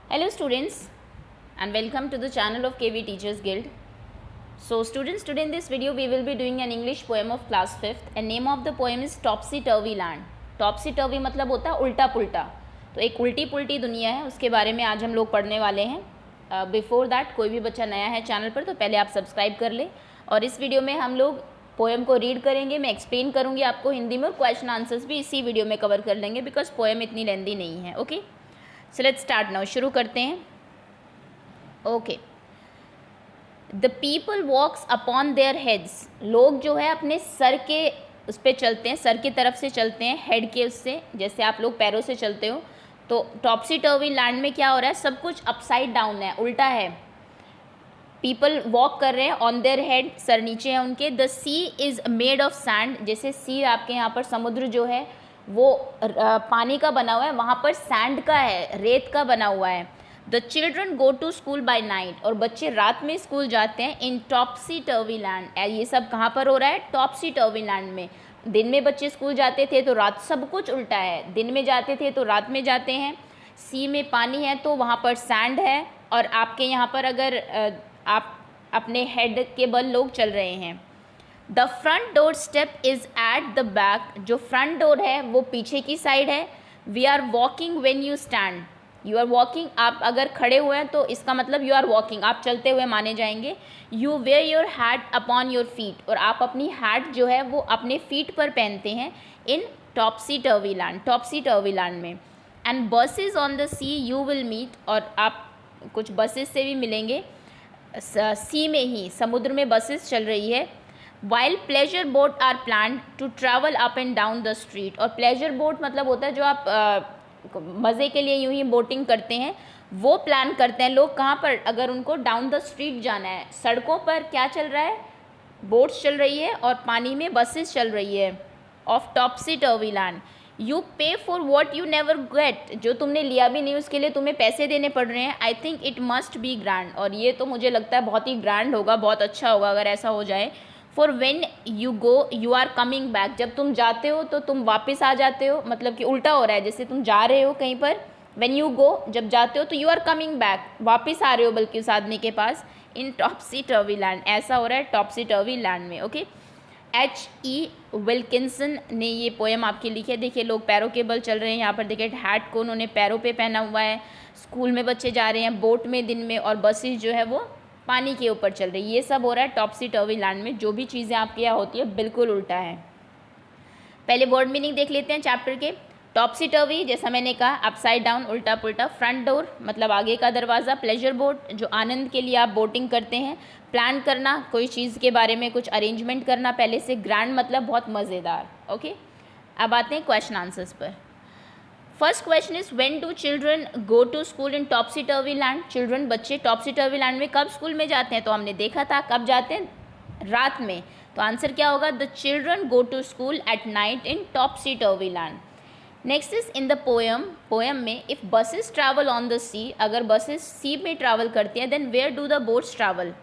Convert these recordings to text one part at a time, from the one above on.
Hello students and welcome to the channel of KV Teachers Guild. So students, today in this video we will be doing an English poem of class 5th and name of the poem is Topsy Turvy Land. Topsy Turvy मतलब होता है उल्टा पुल्टा, तो एक उल्टी पुल्टी दुनिया है, उसके बारे में आज हम लोग पढ़ने वाले हैं। बिफोर दैट कोई भी बच्चा नया है चैनल पर तो पहले आप सब्सक्राइब कर ले। और इस वीडियो में हम लोग पोएम को रीड करेंगे, मैं एक्सप्लेन करूँगी आपको हिंदी में और क्वेश्चन आंसर्स भी इसी वीडियो में कवर कर लेंगे बिकॉज पोएम इतनी लेंदी नहीं है। Okay, so let's start now, शुरू करते हैं। Okay, the people walks upon their heads, लोग जो है अपने सर के उस पर चलते हैं, सर की तरफ से चलते हैं, हेड के उससे, जैसे आप लोग पैरों से चलते हो। तो टॉप्सी टर्वी लैंड में क्या हो रहा है, सब कुछ अपसाइड डाउन है, उल्टा है। पीपल वॉक कर रहे हैं ऑन देयर हेड, सर नीचे है उनके। The sea is made of sand, जैसे सी आपके यहाँ पर समुद्र जो है वो पानी का बना हुआ है, वहाँ पर सैंड का है, रेत का बना हुआ है। The children go to school by night, और बच्चे रात में स्कूल जाते हैं। इन टॉप्सी टर्वी लैंड, ये सब कहाँ पर हो रहा है, टॉप्सी टर्वी लैंड में। दिन में बच्चे स्कूल जाते थे तो रात, सब कुछ उल्टा है, दिन में जाते थे तो रात में जाते हैं। सी में पानी है तो वहाँ पर सैंड है, और आपके यहाँ पर अगर आप अपने हेड के बल लोग चल रहे हैं। The front door step is at the back, जो फ्रंट डोर है वो पीछे की साइड है। We are walking when you stand, you are walking, आप अगर खड़े हुए हैं तो इसका मतलब यू आर वॉकिंग, आप चलते हुए माने जाएंगे। You wear your hat upon your feet, और आप अपनी हैट जो है वो अपने फीट पर पहनते हैं in topsy turvy land, topsy turvy land में। And buses on the sea you will meet, और आप कुछ बसेस से भी मिलेंगे, सी में ही, समुद्र में बसेस चल रही है। While pleasure boat are plan to travel up and down the street, और प्लेजर बोट मतलब होता है जो आप मज़े के लिए यूं ही बोटिंग करते हैं, वो प्लान करते हैं लोग। कहाँ पर, अगर उनको डाउन द स्ट्रीट जाना है, सड़कों पर क्या चल रहा है, बोट्स चल रही है और पानी में बसेस चल रही है of topsy turvy land. You pay for what you never get, जो तुमने लिया भी नहीं उसके लिए तुम्हें पैसे देने पड़ रहे हैं। I think it must be grand, और ये तो मुझे लगता है बहुत ही ग्रैंड होगा, बहुत अच्छा होगा अगर ऐसा हो जाए। For when you go you are coming back, जब तुम जाते हो तो तुम वापस आ जाते हो, मतलब कि उल्टा हो रहा है, जैसे तुम जा रहे हो कहीं पर, वेन यू गो जब जाते हो तो यू आर कमिंग बैक, वापस आ रहे हो बल्कि उस आदमी के पास, इन टॉप्सी टर्वी लैंड, ऐसा हो रहा है टॉप्सी टर्वी लैंड में। Okay, H.E. विल्किंसन ने ये पोएम आपके लिखी है। देखिए लोग पैरों के बल चल रहे हैं, यहाँ पर देखिए हैट को उन्होंने पैरों पे पहना हुआ है, स्कूल में बच्चे जा रहे हैं बोट में दिन में, और बसेस जो है वो पानी के ऊपर चल रही है। ये सब हो रहा है टॉप्सी टर्वी लैंड में, जो भी चीज़ें आपके यहाँ होती है बिल्कुल उल्टा है। पहले वर्ड मीनिंग देख लेते हैं चैप्टर के। टॉप्सी टर्वी जैसा मैंने कहा, अपसाइड डाउन, उल्टा पुल्टा। फ्रंट डोर मतलब आगे का दरवाज़ा। प्लेजर बोट जो आनंद के लिए आप बोटिंग करते हैं। प्लान करना, कोई चीज़ के बारे में कुछ अरेंजमेंट करना पहले से। ग्रैंड मतलब बहुत मज़ेदार। ओके, अब आते हैं क्वेश्चन आंसर्स पर। First question is when do children go to school in topsy turvy land, children बच्चे टॉप्सी टर्वी लैंड में कब स्कूल में जाते हैं, तो हमने देखा था कब जाते हैं, रात में। तो आंसर क्या होगा, the children go to school at night in topsy turvy land. Next is in the poem, poem में if buses travel on the sea, अगर बसेस सी में ट्रैवल करती हैं, then where do the boats travel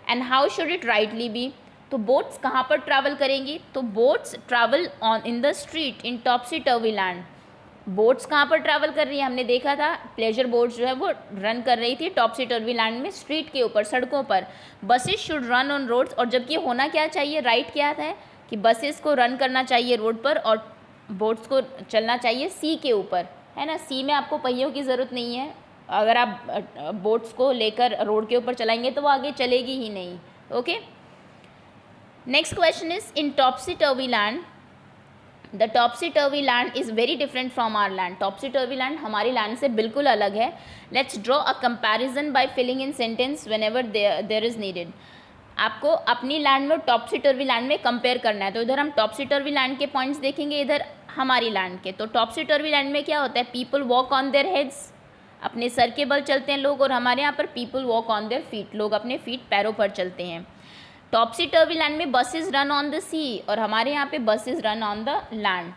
and how should it rightly be, तो boats कहाँ पर travel करेंगी, तो boats travel on in the street in topsy turvy land. Boats कहाँ पर ट्रैवल कर रही है, हमने देखा था प्लेजर बोट्स जो है वो रन कर रही थी टॉप्सी टर्वी लैंड में, स्ट्रीट के ऊपर, सड़कों पर। Buses should run on roads, और जबकि होना क्या चाहिए, राइट क्या है कि बसेस को रन करना चाहिए रोड पर और बोट्स को चलना चाहिए सी के ऊपर, है ना। सी में आपको पहियों की ज़रूरत नहीं है, अगर आप बोट्स को लेकर रोड के ऊपर चलाएंगे तो वो आगे चलेगी ही नहीं। Okay, next question is in topsy turvy land the topsy turvy land is very different from our land, topsy turvy land हमारी लैंड से बिल्कुल अलग है। Let's draw a comparison by filling in sentence whenever there is needed. आपको अपनी land में topsy turvy land में compare करना है, तो इधर हम टॉप्सी टर्वी लैंड के पॉइंट्स देखेंगे, इधर हमारी लैंड के। तो टॉप्सी टर्वी लैंड में क्या होता है, people walk on their heads, अपने सर के बल चलते हैं लोग, और हमारे यहाँ पर people walk on their feet, लोग अपने फीट पैरों पर चलते हैं। टॉप्सी टर्वी लैंड में buses run on the sea, और हमारे यहाँ पे buses run on the land.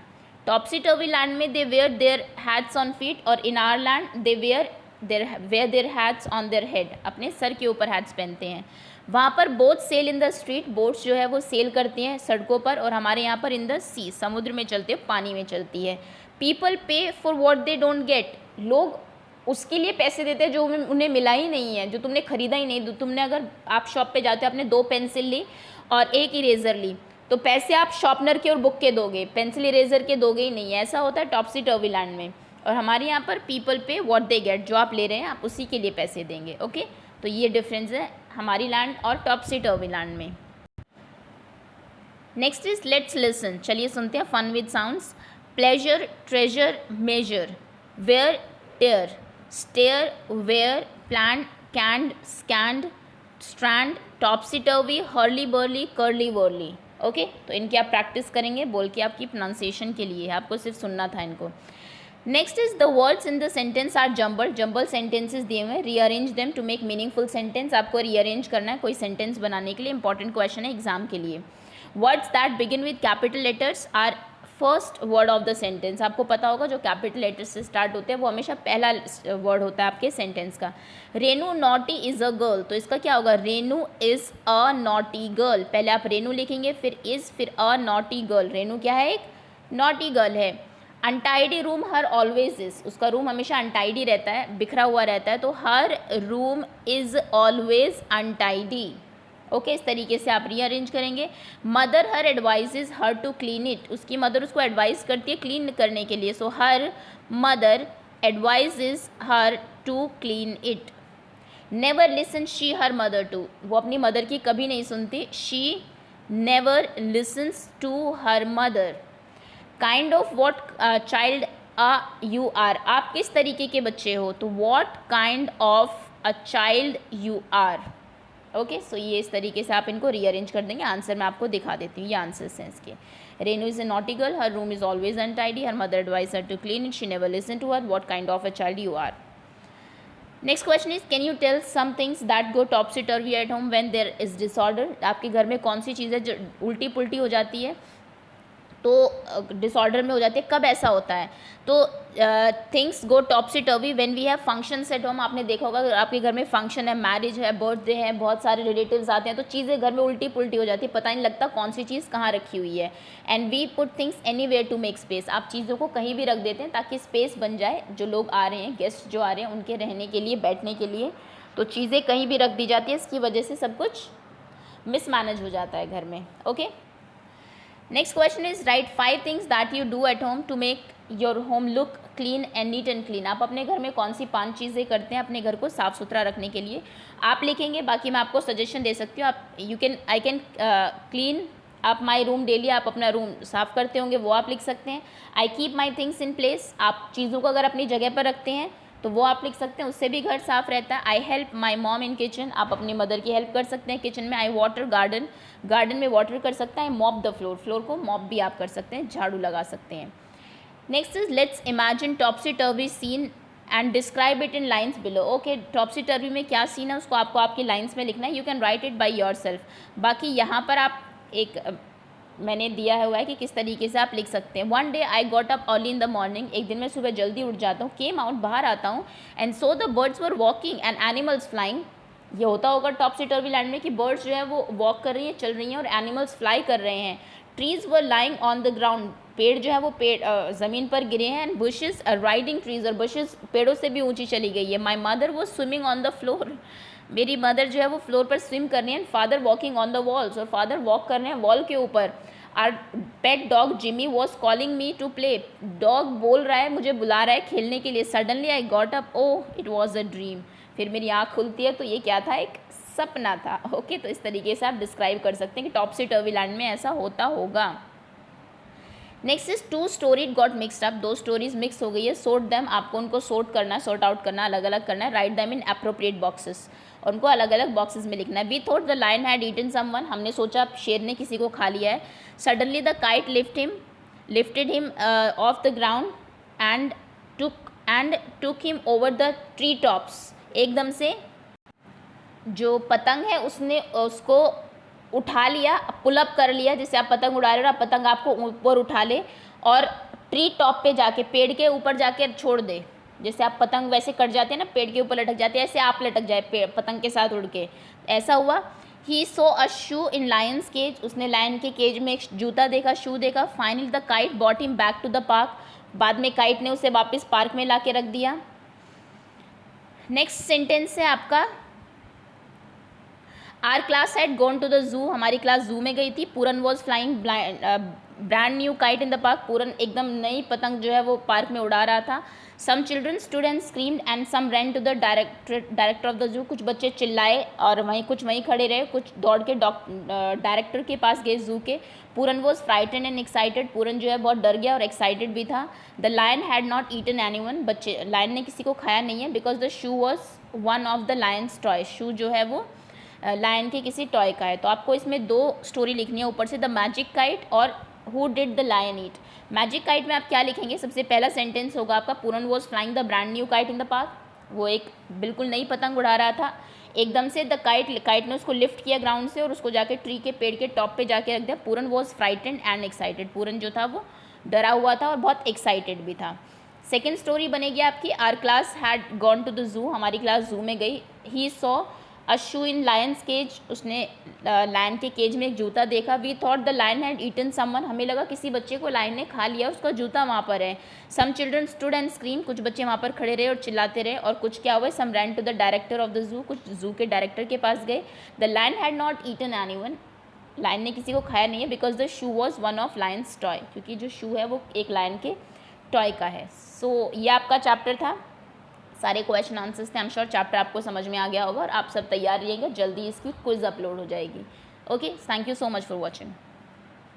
Topsy turvy land में they wear their hats on feet, और in our land they wear their hats on their head, अपने सर के ऊपर हैट्स पहनते हैं। वहाँ पर boat sail in the street, boats जो है वो सेल करती हैं सड़कों पर, और हमारे यहाँ पर इन द सी, समुद्र में चलती है, पानी में चलती है। पीपल पे for what they don't get, लोग उसके लिए पैसे देते हैं जो उन्हें मिला ही नहीं है, जो तुमने खरीदा ही नहीं। तुमने अगर आप शॉप पे जाते हो, आपने 2 पेंसिल ली और 1 इरेज़र ली, तो पैसे आप शॉर्पनर के और बुक के दोगे, पेंसिल इरेज़र के दोगे ही नहीं। ऐसा होता है टॉपसी टर्वी लैंड में। और हमारे यहाँ पर पीपल पे व्हाट दे गेट, जो आप ले रहे हैं आप उसी के लिए पैसे देंगे। ओके, तो ये डिफरेंस है हमारी लैंड और टॉपसी टर्वी लैंड में। नेक्स्ट इज लेट्स लिसन, चलिए सुनते हैं fun with sounds. Pleasure, treasure, measure, where, tear, stair, wear, plant, canned, scanned, strand, topsy turvy, hurly burly, curly wurly. Okay, तो इनकी आप प्रैक्टिस करेंगे बोल के, आपकी प्रोनाउंसिएशन के लिए, आपको सिर्फ सुनना था इनको। Next is the words in the sentence are jumble, jumble sentences दिए हुए हैं, rearrange them to make meaningful sentence. आपको रीअरेंज करना है कोई सेंटेंस बनाने के लिए, इंपॉर्टेंट क्वेश्चन है एग्जाम के लिए। Words that begin with capital letters are first word of the sentence. आपको पता होगा जो कैपिटल लेटर्स से स्टार्ट होते हैं वो हमेशा पहला वर्ड होता है आपके सेंटेंस का। Renu naughty is a girl, तो इसका क्या होगा, Renu is a naughty girl. पहले आप रेनू लिखेंगे, फिर इज़, फिर अ नॉटी गर्ल। रेनू क्या है, एक नॉटी गर्ल है। Untidy room her always is, उसका रूम हमेशा अनटाइडी रहता है, बिखरा हुआ रहता है, तो her room is always untidy. Okay, इस तरीके से आप रीअरेंज करेंगे। Mother her advises her to clean it, उसकी मदर उसको एडवाइस करती है क्लीन करने के लिए, so her mother advises her to clean it. Never listen she her mother to, वो अपनी मदर की कभी नहीं सुनती, she never listens to her mother. Kind of what child you are, आप किस तरीके के बच्चे हो, तो what kind of a child you are. Okay, so ये इस तरीके से आप इनको रीअरेंज कर देंगे। आंसर मैं आपको दिखा देती हूँ, ये आंसर्स हैं इसके। Renu is a naughty girl, her room is always untidy, her mother advise her to clean it, she never listen to her, what kind of a child you are. Next question is can you tell some things that go topsy turvy at home when there is disorder. आपके घर में कौन सी चीज़ें जो उल्टी पुल्टी हो जाती है, तो डिसऑर्डर में हो जाती है, कब ऐसा होता है, तो things go topsy turvy when we have functions at home. आपने देखा होगा अगर आपके घर में फंक्शन है, मैरिज है, बर्थडे है, बहुत सारे रिलेटिव्स आते हैं, तो चीज़ें घर में उल्टी पुल्टी हो जाती है, पता नहीं लगता कौन सी चीज़ कहाँ रखी हुई है। And we put things anywhere to make space, आप चीज़ों को कहीं भी रख देते हैं ताकि स्पेस बन जाए, जो लोग आ रहे हैं, गेस्ट जो आ रहे हैं, उनके रहने के लिए, बैठने के लिए, तो चीज़ें कहीं भी रख दी जाती है, इसकी वजह से सब कुछ मिसमैनेज हो जाता है घर में। Okay, next question is write 5 things that you do at home to make your home look clean and neat and clean. आप अपने घर में कौन सी 5 चीज़ें करते हैं अपने घर को साफ़ सुथरा रखने के लिए, आप लिखेंगे, बाकी मैं आपको सजेशन दे सकती हूँ। आप आई कैन क्लीन आप माई रूम डेली, आप अपना रूम साफ़ करते होंगे, वो आप लिख सकते हैं। I keep my things in place, आप चीज़ों को अगर अपनी जगह पर रखते हैं तो वो आप लिख सकते हैं, उससे भी घर साफ़ रहता है। I help my mom in kitchen, आप अपनी मदर की हेल्प कर सकते हैं किचन में। आई वाटर गार्डन, गार्डन में वाटर कर सकता है। मॉप द फ्लोर, फ्लोर को मॉप भी आप कर सकते हैं, झाड़ू लगा सकते हैं। Next is let's imagine topsy turvy scene and describe it in lines below. Okay, topsy turvy में क्या सीन है उसको आपको आपकी लाइन्स में लिखना है, you can write it by your self. बाकी यहाँ पर आप एक मैंने दिया हुआ है कि किस तरीके से आप लिख सकते हैं। One day I got up early in the morning, एक दिन मैं सुबह जल्दी उठ जाता हूँ, केम आउट, बाहर आता हूँ, and so the birds were walking and animals flying. ये होता होगा टॉपसी टर्वी लैंड में कि बर्ड्स जो है वो वॉक कर रही हैं, चल रही हैं, और एनिमल्स फ्लाई कर रहे हैं। Trees were lying on the ground, पेड़ जो है वो पेड़ ज़मीन पर गिरे हैं। एंड बुशेस राइडिंग ट्रीज़, और बुशेस पेड़ों से भी ऊँची चली गई है। My mother was swimming on the floor, मेरी मदर जो है वो फ्लोर पर स्विम कर रही हैं। Father walking on the walls, और फादर वॉक कर रहे हैं वॉल के ऊपर। Our pet dog Jimmy was calling me to play, dog बोल रहा है, मुझे बुला रहा है खेलने के लिए। Suddenly I got up, oh it was a dream, फिर मेरी आँख खुलती है तो ये क्या था, एक सपना था। ओके, तो इस तरीके से आप डिस्क्राइब कर सकते हैं कि टॉपसी टर्वी लैंड में ऐसा होता होगा। Next is two story got mixed up, 2 stories mix हो गई है। सोर्ट दैम, आपको उनको सोर्ट करना है, सॉर्ट आउट करना, अलग अलग करना है। Write them in appropriate boxes, और उनको अलग अलग बॉक्सेस में लिखना है। We thought the lion had eaten someone, हमने सोचा शेर ने किसी को खा लिया है। Suddenly the kite lifted him off the ground and took him over the tree tops, एकदम से जो पतंग है उसने उसको उठा लिया, पुलअप कर लिया, जैसे आप पतंग उड़ा रहे हो, पतंग आपको ऊपर उठा ले और ट्री टॉप पे जाके, पेड़ के ऊपर जाके छोड़ दे। जैसे आप पतंग वैसे कट जाते हैं ना, पेड़ के ऊपर लटक जाते हैं, ऐसे आप लटक जाए पतंग के साथ उड़ के, ऐसा हुआ। He saw a shoe in lion's cage, उसने लायन के केज में एक जूता देखा, शू देखा। Finally the kite bought him back to the park, बाद में काइट ने उसे वापस पार्क में ला के रख दिया। नेक्स्ट सेंटेंस है आपका, our class had gone to the zoo, हमारी क्लास जू में गई थी। Puran was flying brand new kite in the park, Puran एकदम नई पतंग जो है वो पार्क में उड़ा रहा था। Some children stood and screamed and some ran to the director of the zoo, कुछ बच्चे चिल्लाए और कुछ वहीं खड़े रहे, कुछ दौड़ के डायरेक्टर के पास गए जू के। Puran was frightened and excited, Puran जो है बहुत डर गया और एक्साइटेड भी था। The lion had not eaten anyone, बच्चे लायन ने किसी को खाया नहीं है, because the shoe was one of the lion's toy, shoe जो है वो लायन के किसी टॉय का है। तो आपको इसमें दो स्टोरी लिखनी है ऊपर से, द मैजिक काइट और who did the lion eat. Magic kite में आप क्या लिखेंगे, सबसे पहला सेंटेंस होगा आपका, Puran was flying the brand new kite in the park, वो एक बिल्कुल नई पतंग उड़ा रहा था। एकदम से द काइट ने उसको लिफ्ट किया ग्राउंड से और उसको जाके ट्री के पेड़ के टॉप पे जाके रख दिया। पूरन was frightened and excited, Puran जो था वो डरा हुआ था और बहुत एक्साइटेड भी था। सेकेंड स्टोरी बनेगी आपकी, our class had gone to the zoo, हमारी क्लास जू में गई। He saw a shoe in lion's cage, उसने लायन के केज में एक जूता देखा। We thought the lion had eaten someone, हमें लगा किसी बच्चे को लायन ने खा लिया, उसका जूता वहाँ पर है। Some children stood and scream, कुछ बच्चे वहाँ पर खड़े रहे और चिल्लाते रहे। और कुछ क्या हुआ, some ran to the director of the zoo, कुछ जू के डायरेक्टर के पास गए। The lion had not eaten anyone, lion ने किसी को खाया नहीं है, because the shoe was one of lion's toy, क्योंकि जो शू है वो एक लायन के टॉय का है। सो ये आपका चैप्टर था, सारे क्वेश्चन आंसर्स थे। आई एम श्योर चैप्टर आपको समझ में आ गया होगा और आप सब तैयार रहिएगा, जल्दी इसकी क्विज अपलोड हो जाएगी। Okay, thank you so much for watching.